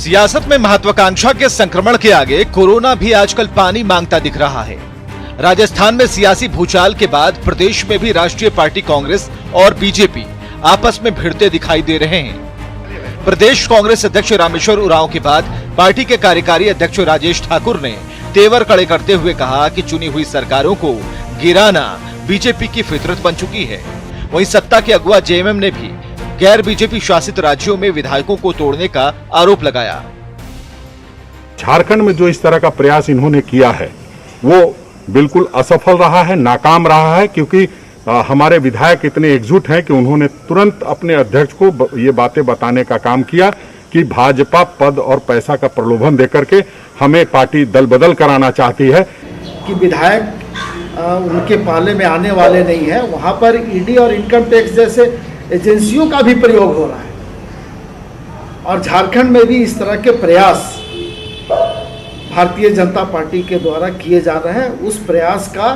सियासत में महत्वाकांक्षा के संक्रमण के आगे कोरोना भी आजकल पानी मांगता दिख रहा है। राजस्थान में सियासी भूचाल के बाद प्रदेश में भी राष्ट्रीय पार्टी कांग्रेस और बीजेपी आपस में भिड़ते दिखाई दे रहे हैं। प्रदेश कांग्रेस अध्यक्ष रामेश्वर उरांव के बाद पार्टी के कार्यकारी अध्यक्ष राजेश ठाकुर ने तेवर कड़े करते हुए कहा कि चुनी हुई सरकारों को गिराना बीजेपी की फितरत बन चुकी है। वहीं सत्ता के अगुआ जेएमएम ने भी गैर बीजेपी शासित राज्यों में विधायकों को तोड़ने का आरोप लगाया। झारखंड में जो इस तरह का प्रयास इन्होंने किया है वो बिल्कुल असफल रहा है, नाकाम रहा है, क्योंकि हमारे विधायक इतने एकजुट हैं कि उन्होंने तुरंत अपने अध्यक्ष को ये बातें बताने का काम किया कि भाजपा पद और पैसा का प्रलोभन देकर के हमें पार्टी दल बदल कराना चाहती है कि विधायक उनके पाले में आने वाले नहीं है। वहां पर ईडी और इनकम टैक्स जैसे एजेंसियों का भी प्रयोग हो रहा है और झारखंड में भी इस तरह के प्रयास भारतीय जनता पार्टी के द्वारा किए जा रहे हैं। उस प्रयास का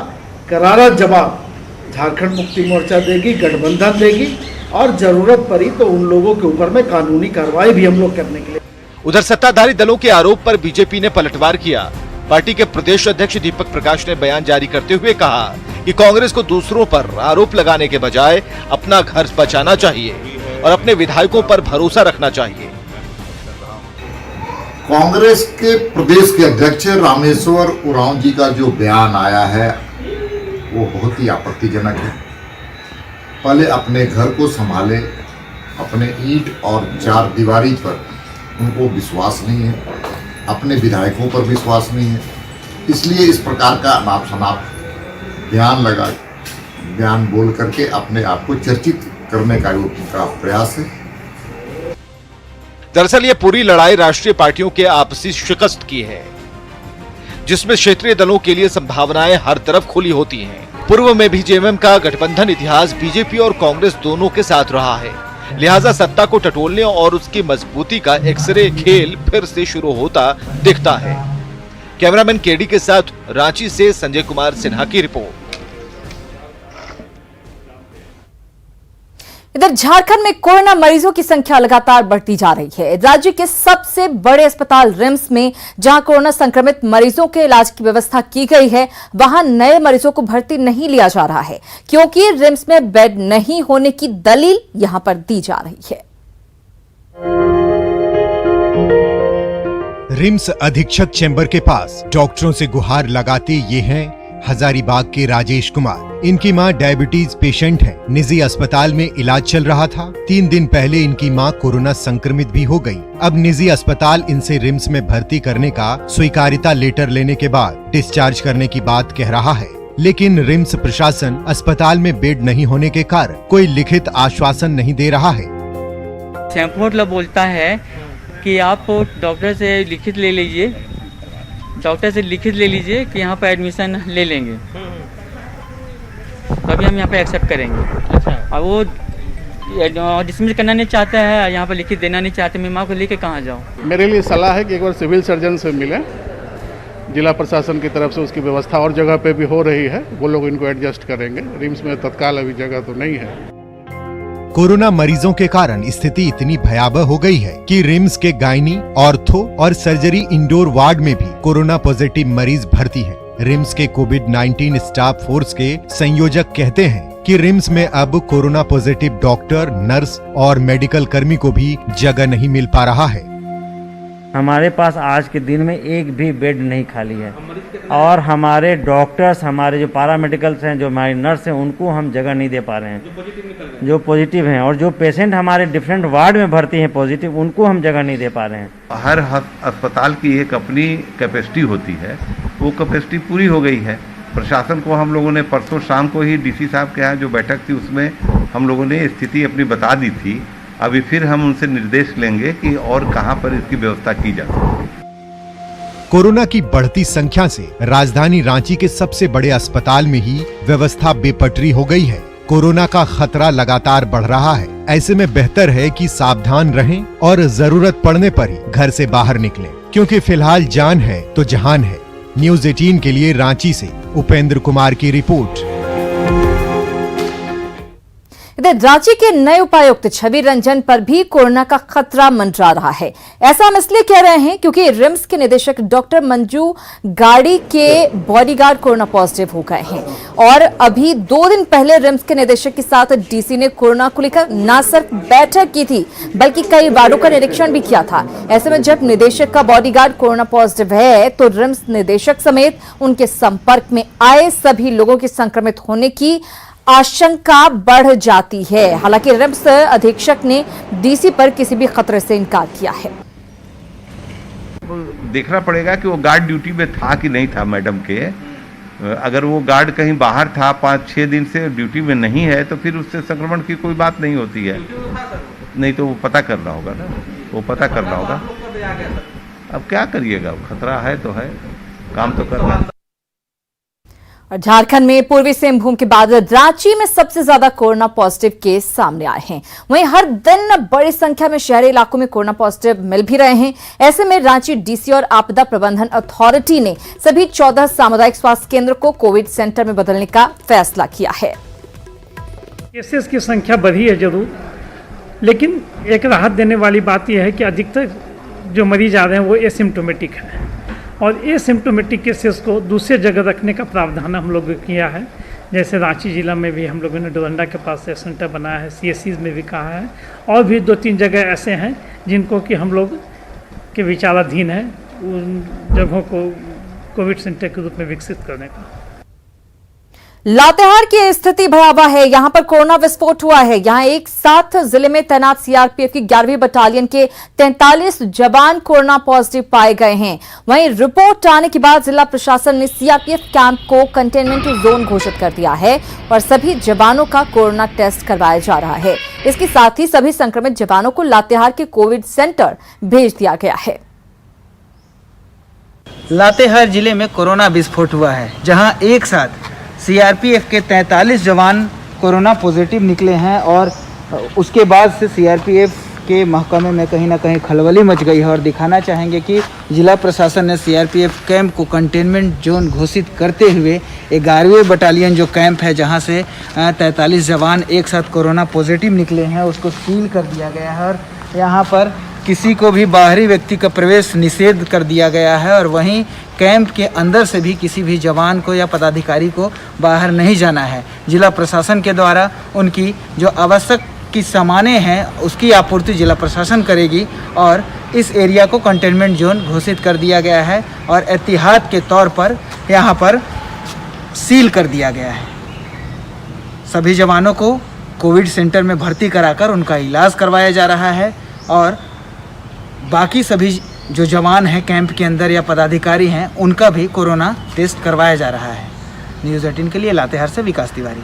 करारा जवाब झारखंड मुक्ति मोर्चा देगी, गठबंधन देगी और जरूरत पड़ी तो उन लोगों के ऊपर में कानूनी कार्रवाई भी हम लोग करने के लिए। उधर सत्ताधारी दलों के आरोप पर बीजेपी ने पलटवार किया। पार्टी के प्रदेश अध्यक्ष दीपक प्रकाश ने बयान जारी करते हुए कहा कि कांग्रेस को दूसरों पर आरोप लगाने के बजाय अपना घर बचाना चाहिए और अपने विधायकों पर भरोसा रखना चाहिए। कांग्रेस के प्रदेश के अध्यक्ष रामेश्वर उरांव जी का जो बयान आया है वो बहुत ही आपत्तिजनक है। पहले अपने घर को संभाले, अपने ईंट और चार दीवारी पर उनको विश्वास नहीं है, अपने विधायकों पर विश्वास नहीं है, इसलिए इस प्रकार का अनाप शनाप बयान बोल करके अपने आप को चर्चित करने का उनका प्रयास है। दरअसल ये पूरी लड़ाई राष्ट्रीय पार्टियों के आपसी शिकस्त की है, जिसमें क्षेत्रीय दलों के लिए संभावनाएं हर तरफ खुली होती हैं। पूर्व में भी जेएमएम का गठबंधन इतिहास बीजेपी और कांग्रेस दोनों के साथ रहा है, लिहाजा सत्ता को टटोलने और उसकी मजबूती का एक्सरे खेल फिर से शुरू होता दिखता है। कैमरामैन केडी के साथ रांची से संजय कुमार सिन्हा की रिपोर्ट। इधर झारखंड में कोरोना मरीजों की संख्या लगातार बढ़ती जा रही है। राज्य के सबसे बड़े अस्पताल रिम्स में जहां कोरोना संक्रमित मरीजों के इलाज की व्यवस्था की गई है, वहां नए मरीजों को भर्ती नहीं लिया जा रहा है, क्योंकि रिम्स में बेड नहीं होने की दलील यहां पर दी जा रही है। रिम्स अधीक्षक चैम्बर के पास डॉक्टरों से गुहार लगाते ये हैं हजारीबाग के राजेश कुमार। इनकी मां डायबिटीज पेशेंट है। निजी अस्पताल में इलाज चल रहा था। 3 दिन पहले इनकी मां कोरोना संक्रमित भी हो गई। अब निजी अस्पताल इनसे रिम्स में भर्ती करने का स्वीकार्यता लेटर लेने के बाद डिस्चार्ज करने की बात कह रहा है, लेकिन रिम्स प्रशासन अस्पताल में बेड नहीं होने के कारण कोई लिखित आश्वासन नहीं दे रहा है। चैम्बर बोलता है कि आप डॉक्टर से लिखित ले लीजिए, कि यहाँ पर एडमिशन ले लेंगे, तभी हम यहाँ पे एक्सेप्ट करेंगे। अच्छा। और वो डिसमिस करना नहीं चाहता है, यहाँ पर लिखित देना नहीं चाहते। मैं माँ को लेके कहाँ जाऊँ? मेरे लिए सलाह है कि एक बार सिविल सर्जन से मिले। जिला प्रशासन की तरफ से उसकी व्यवस्था और जगह पे भी हो रही है, वो लोग इनको एडजस्ट करेंगे। रिम्स में तत्काल अभी जगह तो नहीं है। कोरोना मरीजों के कारण स्थिति इतनी भयावह हो गई है कि रिम्स के गायनी, ऑर्थो और सर्जरी इंडोर वार्ड में भी कोरोना पॉजिटिव मरीज भर्ती हैं। रिम्स के कोविड-19 स्टाफ फोर्स के संयोजक कहते हैं कि रिम्स में अब कोरोना पॉजिटिव डॉक्टर, नर्स और मेडिकल कर्मी को भी जगह नहीं मिल पा रहा है। हमारे पास आज के दिन में एक भी बेड नहीं खाली है और हमारे डॉक्टर्स, हमारे जो पैरामेडिकल्स हैं, जो हमारे नर्स हैं, उनको हम जगह नहीं दे पा रहे हैं जो पॉजिटिव हैं, और जो पेशेंट हमारे डिफरेंट वार्ड में भर्ती हैं पॉजिटिव, उनको हम जगह नहीं दे पा रहे हैं। हर अस्पताल की एक अपनी कैपेसिटी होती है, वो कैपेसिटी पूरी हो गई है। प्रशासन को हम लोगों ने परसों शाम को ही डीसी साहब के यहाँ जो बैठक थी उसमें हम लोगों ने स्थिति अपनी बता दी थी। अभी फिर हम उनसे निर्देश लेंगे कि और कहां पर इसकी व्यवस्था की जा सकती। कोरोना की बढ़ती संख्या से राजधानी रांची के सबसे बड़े अस्पताल में ही व्यवस्था बेपटरी हो गई है। कोरोना का खतरा लगातार बढ़ रहा है। ऐसे में बेहतर है कि सावधान रहें और जरूरत पड़ने पर ही घर से बाहर निकलें, क्योंकि फिलहाल जान है तो जहान है। न्यूज़ 18 के लिए रांची से उपेंद्र कुमार की रिपोर्ट। इधर रांची के नए उपायुक्त छवि रंजन पर भी कोरोना का खतरा मंडरा रहा है। ऐसा हम इसलिए कह रहे हैं क्योंकि रिम्स के निदेशक डॉक्टर मंजू गाड़ी के बॉडीगार्ड कोरोना पॉजिटिव हो गए हैं और अभी 2 दिन पहले रिम्स के निदेशक के साथ डीसी ने कोरोना को लेकर न सिर्फ बैठक की थी बल्कि कई वार्डों का निरीक्षण भी किया था। ऐसे में जब निदेशक का बॉडीगार्ड कोरोना पॉजिटिव है तो रिम्स निदेशक समेत उनके संपर्क में आए सभी लोगों के संक्रमित होने की आशंका बढ़ जाती है। हालांकि रिम्स अधीक्षक ने डीसी पर किसी भी खतरे से इनकार किया है। देखना पड़ेगा कि वो गार्ड ड्यूटी में था कि नहीं था मैडम के। अगर वो गार्ड कहीं बाहर था 5-6 दिन से ड्यूटी में नहीं है तो फिर उससे संक्रमण की कोई बात नहीं होती है। नहीं तो वो पता करना होगा ना, वो पता करना होगा। अब क्या करिएगा, खतरा है तो है, काम तो करना है। और झारखंड में पूर्वी सिंहभूम के बाद रांची में सबसे ज्यादा कोरोना पॉजिटिव केस सामने आए हैं। वहीं हर दिन बड़ी संख्या में शहरी इलाकों में कोरोना पॉजिटिव मिल भी रहे हैं। ऐसे में रांची डीसी और आपदा प्रबंधन अथॉरिटी ने सभी 14 सामुदायिक स्वास्थ्य केंद्र को कोविड सेंटर में बदलने का फैसला किया है। केसेस की संख्या बढ़ी है जरूर, लेकिन एक राहत देने वाली बात यह है कि अधिकतर जो मरीज आ रहे हैं वो एसिम्टोमेटिक है और एसिम्टोमेटिक केसेस को दूसरे जगह रखने का प्रावधान हम लोगों ने किया है। जैसे रांची जिला में भी हम लोगों ने डोरंडा के पास से सेंटर बनाया है, CSCs में भी कहा है और भी 2-3 जगह ऐसे हैं जिनको कि हम लोग के विचाराधीन है उन जगहों को कोविड सेंटर के रूप में विकसित करने का। लातेहार की स्थिति भयावह है। यहां पर कोरोना विस्फोट हुआ है। यहां एक साथ जिले में तैनात सीआरपीएफ की 11वीं बटालियन के 43 जवान कोरोना पॉजिटिव पाए गए हैं। वहीं रिपोर्ट आने के बाद जिला प्रशासन ने सीआरपीएफ कैंप को कंटेनमेंट जोन घोषित कर दिया है और सभी जवानों का कोरोना टेस्ट करवाया जा रहा है। इसके साथ ही सभी संक्रमित जवानों को लातेहार के कोविड सेंटर भेज दिया गया है। लातेहार जिले में कोरोना विस्फोट हुआ है, जहां एक साथ सीआरपीएफ के 43 जवान कोरोना पॉजिटिव निकले हैं और उसके बाद से सीआरपीएफ के महकमे में कहीं ना कहीं खलबली मच गई है। और दिखाना चाहेंगे कि जिला प्रशासन ने सीआरपीएफ कैंप को कंटेनमेंट जोन घोषित करते हुए 11वीं बटालियन जो कैंप है जहां से 43 जवान एक साथ कोरोना पॉजिटिव निकले हैं उसको सील कर दिया गया है और यहाँ पर किसी को भी बाहरी व्यक्ति का प्रवेश निषेध कर दिया गया है। और वहीं कैंप के अंदर से भी किसी भी जवान को या पदाधिकारी को बाहर नहीं जाना है। जिला प्रशासन के द्वारा उनकी जो आवश्यक की सामानें हैं उसकी आपूर्ति जिला प्रशासन करेगी और इस एरिया को कंटेनमेंट जोन घोषित कर दिया गया है और एहतियात के तौर पर यहाँ पर सील कर दिया गया है। सभी जवानों को कोविड सेंटर में भर्ती कराकर उनका इलाज करवाया जा रहा है और बाकी सभी जो जवान हैं कैंप के अंदर या पदाधिकारी हैं उनका भी कोरोना टेस्ट करवाया जा रहा है। न्यूज़ 18 के लिए लातेहार से विकास तिवारी।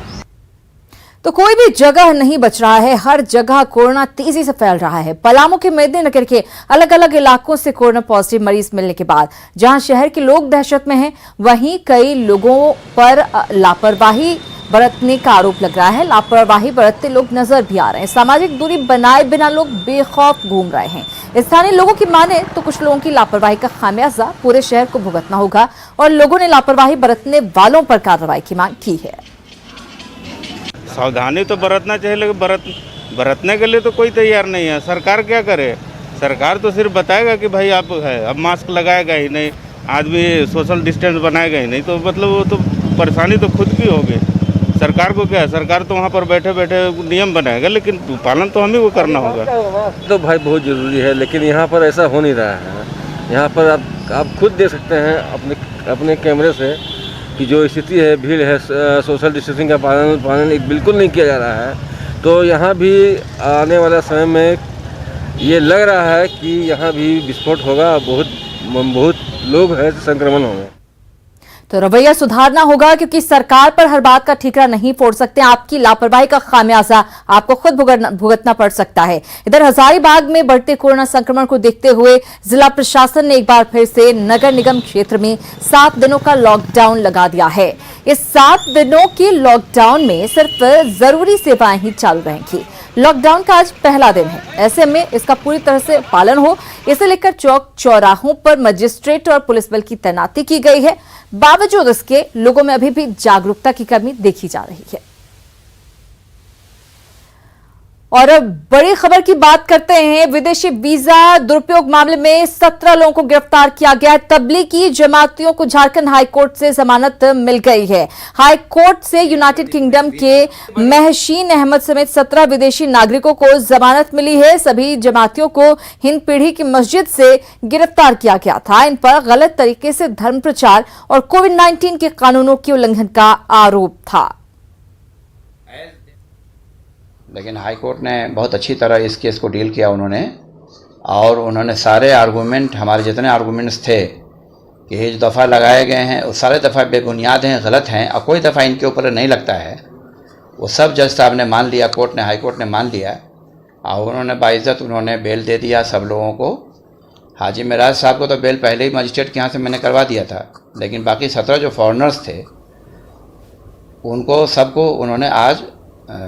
तो कोई भी जगह नहीं बच रहा है, हर जगह कोरोना तेजी से फैल रहा है। पलामू के मेदिनीनगर के अलग अलग इलाकों से कोरोना पॉजिटिव मरीज मिलने के बाद जहां शहर के लोग दहशत में हैं, वहीं कई लोगों पर लापरवाही बरतने का आरोप लग रहा है। लापरवाही बरतते लोग नजर भी आ रहे हैं। सामाजिक दूरी बनाए बिना लोग बेखौफ घूम रहे हैं। स्थानीय लोगों की माने तो कुछ लोगों की लापरवाही का खामियाजा पूरे शहर को भुगतना होगा और लोगों ने लापरवाही बरतने वालों पर कार्रवाई की मांग की है। सावधानी तो बरतना चाहिए, लेकिन बरतने के लिए तो कोई तैयार नहीं है। सरकार क्या करे? सरकार तो सिर्फ बताएगा कि भाई आप है, अब मास्क लगाएगा ही नहीं, आदमी सोशल डिस्टेंस बनाएगा ही नहीं, तो मतलब वो तो परेशानी तो खुद की होगी। सरकार को क्या है, सरकार तो वहाँ पर बैठे बैठे नियम बनाएगा, लेकिन पालन तो हमें को करना होगा। तो भाई बहुत ज़रूरी है, लेकिन यहाँ पर ऐसा हो नहीं रहा है। यहाँ पर आप खुद देख सकते हैं अपने कैमरे से कि जो स्थिति है, भीड़ है, सोशल डिस्टेंसिंग का पालन बिल्कुल नहीं किया जा रहा है। तो यहाँ भी आने वाला समय में ये लग रहा है कि यहाँ भी विस्फोट होगा, बहुत लोग हैं संक्रमण होंगे। तो रवैया सुधारना होगा क्योंकि सरकार पर हर बात का ठीकरा नहीं फोड़ सकते। आपकी लापरवाही का खामियाजा आपको खुद भुगतना पड़ सकता है। इधर हजारीबाग में बढ़ते कोरोना संक्रमण को देखते हुए जिला प्रशासन ने एक बार फिर से नगर निगम क्षेत्र में 7 दिनों का लॉकडाउन लगा दिया है। इस 7 दिनों के लॉकडाउन में सिर्फ जरूरी सेवाएं ही चालू रहेंगी। लॉकडाउन का आज पहला दिन है, ऐसे में इसका पूरी तरह से पालन हो, इसे लेकर चौक चौराहों पर मजिस्ट्रेट और पुलिस बल की तैनाती की गई है। बावजूद इसके लोगों में अभी भी जागरूकता की कमी देखी जा रही है। और अब बड़ी खबर की बात करते हैं। विदेशी वीजा दुरुपयोग मामले में 17 लोगों को गिरफ्तार किया गया है। तबलीगी जमातियों को झारखंड हाईकोर्ट से जमानत मिल गई है। हाईकोर्ट से यूनाइटेड किंगडम के महशीन अहमद समेत 17 विदेशी नागरिकों को जमानत मिली है। सभी जमातियों को हिंद पीढ़ी की मस्जिद से गिरफ्तार किया गया था। इन पर गलत तरीके से धर्म प्रचार और कोविड-19 के कानूनों के उल्लंघन का आरोप था। लेकिन हाई कोर्ट ने बहुत अच्छी तरह इस केस को डील किया और उन्होंने सारे आर्गूमेंट, हमारे जितने आर्गूमेंट्स थे कि ये जो दफ़ा लगाए गए हैं वो सारे दफ़ा बेबुनियाद हैं, गलत हैं और कोई दफ़ा इनके ऊपर नहीं लगता है, वो सब जज साहब ने मान लिया, कोर्ट ने, हाई कोर्ट ने मान लिया और उन्होंने बाइज्जत उन्होंने बेल दे दिया सब लोगों को। हाजी मिराज साहब को तो बेल पहले ही मजिस्ट्रेट के यहाँ से मैंने करवा दिया था, लेकिन बाकी 17 जो फॉरेनर्स थे उनको सबको उन्होंने आज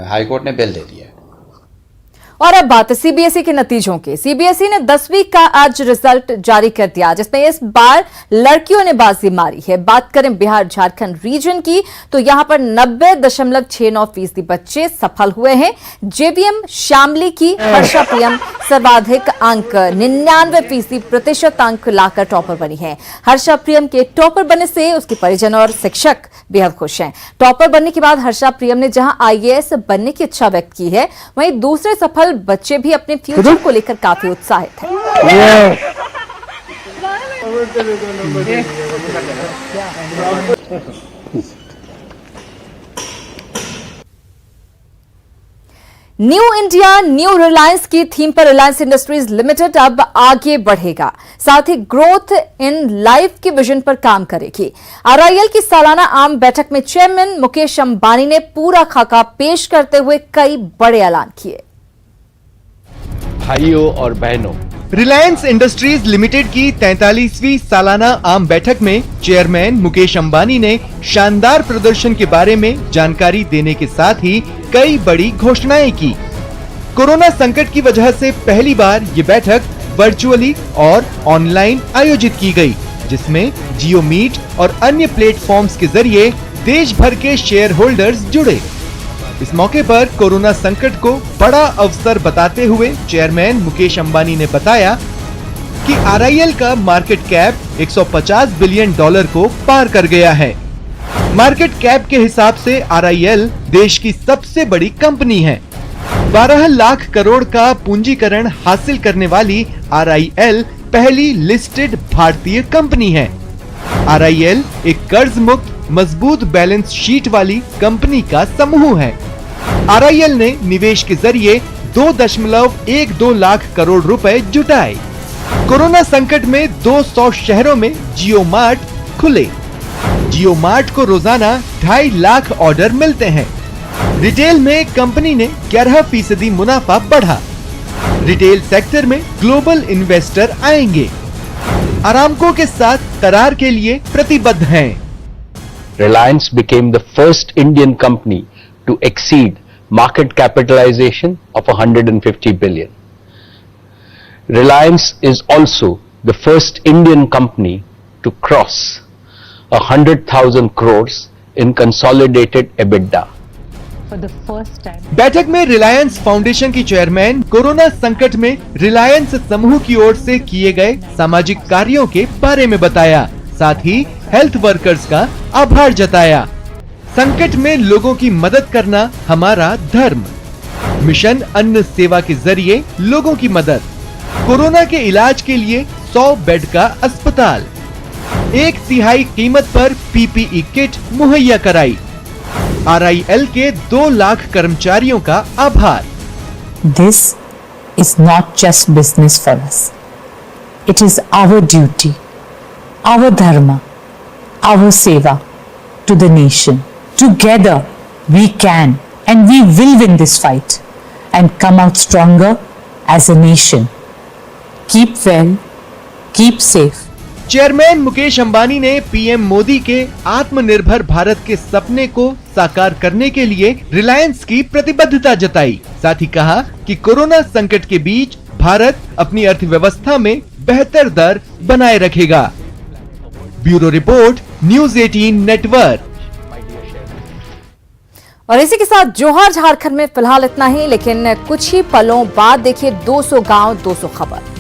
हाई कोर्ट ने बेल दे दिया। और अब बात है सीबीएसई के नतीजों की। सीबीएसई ने 10वीं का आज रिजल्ट जारी कर दिया, जिसमें इस बार लड़कियों ने बाजी मारी है। बात करें बिहार झारखंड रीजन की तो यहां पर 90.69% बच्चे सफल हुए हैं। जेवीएम शामली की हर्षा प्रियम सर्वाधिक अंक 99% अंक लाकर टॉपर बनी है। हर्षा प्रियम के टॉपर बनने से उसके परिजन और शिक्षक बेहद खुश हैं। टॉपर बनने के बाद हर्षा प्रियम ने जहां आईएएस बनने की इच्छा व्यक्त की है, वहीं दूसरे सफल बच्चे भी अपने फ्यूचर को लेकर काफी उत्साहित हैं। न्यू इंडिया न्यू रिलायंस की थीम पर रिलायंस इंडस्ट्रीज लिमिटेड अब आगे बढ़ेगा, साथ ही ग्रोथ इन लाइफ के विजन पर काम करेगी। आरआईएल की सालाना आम बैठक में चेयरमैन मुकेश अंबानी ने पूरा खाका पेश करते हुए कई बड़े ऐलान किए। भाइयों और बहनों, रिलायंस इंडस्ट्रीज लिमिटेड की 43वीं सालाना आम बैठक में चेयरमैन मुकेश अंबानी ने शानदार प्रदर्शन के बारे में जानकारी देने के साथ ही कई बड़ी घोषणाएं की। कोरोना संकट की वजह से पहली बार ये बैठक वर्चुअली और ऑनलाइन आयोजित की गई, जिसमें जियो मीट और अन्य प्लेटफॉर्म्स के जरिए देश भर के शेयर होल्डर्स जुड़े। इस मौके पर कोरोना संकट को बड़ा अवसर बताते हुए चेयरमैन मुकेश अंबानी ने बताया कि आरआईएल का मार्केट कैप $150 बिलियन को पार कर गया है। मार्केट कैप के हिसाब से आरआईएल देश की सबसे बड़ी कंपनी है। 12 लाख करोड़ का पूंजीकरण हासिल करने वाली आरआईएल पहली लिस्टेड भारतीय कंपनी है। आरआईएल एक कर्ज मुक्त मजबूत बैलेंस शीट वाली कंपनी का समूह है। आरआईएल ने निवेश के जरिए 2.12 लाख करोड़ रुपए जुटाए। कोरोना संकट में 200 शहरों में जियो मार्ट खुले। जियो मार्ट को रोजाना 2.5 लाख ऑर्डर मिलते हैं। रिटेल में कंपनी ने 11% मुनाफा बढ़ा। रिटेल सेक्टर में ग्लोबल इन्वेस्टर आएंगे। अरामको के साथ करार के लिए प्रतिबद्ध हैं। Reliance became the first Indian company to exceed market capitalization of 150 billion. Reliance is also the first Indian company to cross 100,000 crores in consolidated EBITDA. For the first time. बैठक में रिलायंस फाउंडेशन की चेयरमैन कोरोना संकट में रिलायंस समूह की ओर से किए गए सामाजिक कार्यों के बारे में बताया, साथ ही हेल्थ वर्कर्स का आभार जताया। संकट में लोगों की मदद करना हमारा धर्म। मिशन अन्न सेवा के जरिए लोगों की मदद। कोरोना के इलाज के लिए 100 बेड का अस्पताल। 1/3 कीमत पर पीपीई किट मुहैया कराई। आरआईएल के 2 लाख कर्मचारियों का आभार। This is not just business for us. It is our duty, our dharma, our seva to the nation. Together we can and we will win this fight and come out stronger as a nation. Keep well, keep safe. Chairman Mukesh Ambani ने PM Modi के आत्मनिर्भर भारत के सपने को साकार करने के लिए रिलायंस की प्रतिबद्धता जताई। साथ ही कहा कि कोरोना संकट के बीच भारत अपनी अर्थव्यवस्था में बेहतर दर बनाए रखेगा। Bureau report, news 18 network. और इसी के साथ जोहार झारखंड में फिलहाल इतना ही, लेकिन कुछ ही पलों बाद देखिए 200 गांव 200 खबर।